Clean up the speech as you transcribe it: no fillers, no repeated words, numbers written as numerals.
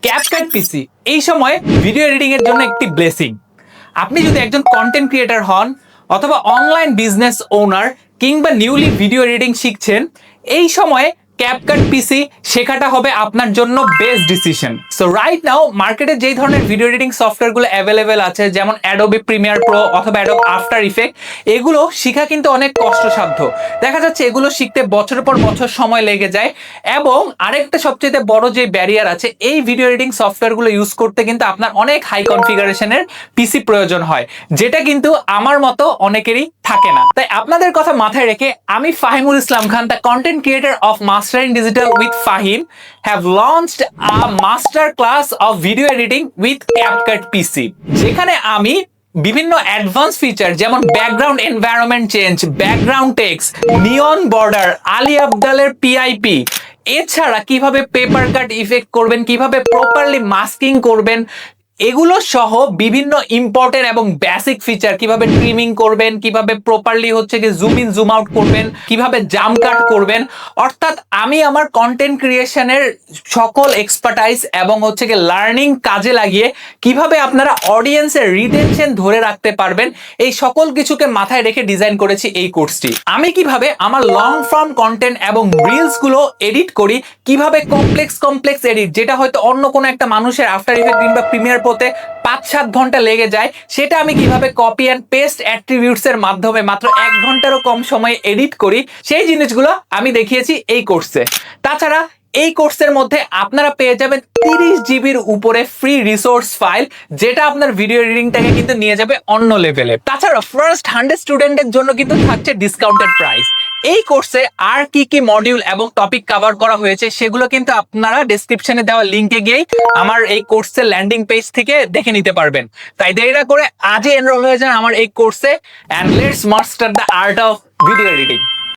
CapCut পিসি এই সময় video editing এর জন্য একটি ব্লেসিং। আপনি যদি একজন কন্টেন্ট ক্রিয়েটর হন অথবা অনলাইন বিজনেস ওনার কিংবা নিউলি ভিডিও এডিটিং শিখছেন, এই সময়ে ক্যাপকাট পিসি শেখাটা হবে আপনার জন্য best decision. So right now মার্কেটে যেই ধরনের ভিডিও এডিটিং সফটওয়্যারগুলো অ্যাভেলেবেল আছে, যেমন অ্যাডোবি প্রিমিয়ার প্রো অথবা অ্যাডোব আফটার ইফেক্ট, এগুলো শেখা কিন্তু অনেক কষ্টসাধ্য। দেখা যাচ্ছে এগুলো শিখতে বছরের পর বছর সময় লেগে যায়। এবং আরেকটা সবচেয়ে বড় যে ব্যারিয়ার আছে, এই ভিডিও এডিটিং সফটওয়্যারগুলো ইউজ করতে কিন্তু আপনার অনেক হাই কনফিগারেশনের পিসি প্রয়োজন হয়, যেটা কিন্তু আমার মতো অনেকেরই থাকে না। তাই আপনাদের কথা মাথায় রেখে আমি Fahimul Islam Khan, the content creator of Mastering Digital with Fahim, have launched a master class of video editing with CapCut PC, যেখানে আমি বিভিন্ন অ্যাডভান্স ফিচার যেমন background environment change, background text, neon border, Ali আবদালের পিআইপি, এছাড়া কিভাবে পেপার কাট ইফেক্ট করবেন, কিভাবে properly masking করবেন, এগুলো সহ বিভিন্ন ইম্পর্টেন্ট এবং বেসিক ফিচার, কিভাবে ট্রিমিং করবেন, কিভাবে properly zoom in zoom out করবেন, কিভাবে জাম্প কাট করবেন। অর্থাৎ আমি আমার কন্টেন্ট ক্রিয়েশনের সকল এক্সপার্টাইজ এবং লার্নিং কাজে লাগিয়ে কিভাবে আপনারা অডিয়েন্সের রিটেনশন ধরে রাখতে পারবেন, এই সকল কিছুকে মাথায় রেখে ডিজাইন করেছি এই কোর্সটি। আমি কিভাবে আমার লং ফর্ম কন্টেন্ট এবং রিলস গুলো এডিট করি, কিভাবে কমপ্লেক্স এডিট, যেটা হয়তো অন্য কোনো একটা মানুষের আফটার ইফেক্ট কিংবা প্রিমিয়ার প্রোতে 5-7 ঘন্টা লেগে যায়, সেটা আমি কিভাবে কপি অ্যান্ড পেস্ট অ্যাট্রিবিউটস এর মাধ্যমে মাত্র 1 ঘন্টারও কম সময়ে এডিট করি, সেই জিনিসগুলো আমি দেখিয়েছি এই কোর্সে। তাছাড়া এই কোর্সের মধ্যে আপনারা পেয়ে যাবেন 30 জিবির উপরে ফ্রি রিসোর্স ফাইল, যেটা আপনার ভিডিও এডিটিংটাকে কিন্তু নিয়ে যাবে অন্য লেভেলে। তাছাড়া ফার্স্ট 100 স্টুডেন্টের জন্য কিন্তু থাকছে ডিসকাউন্টেড প্রাইস। এই কোর্সে আর কি মডিউল এবং টপিক কভার করা হয়েছে সেগুলো কিন্তু আপনারা ডেসক্রিপশনে দেওয়া লিংকে গিয়ে আমার এই কোর্সের ল্যান্ডিং পেজ থেকে দেখে নিতে পারবেন। তাই দেরি না করে আজই এনরোল হয়ে যান আমার এই কোর্সে, and let's master the art of video editing.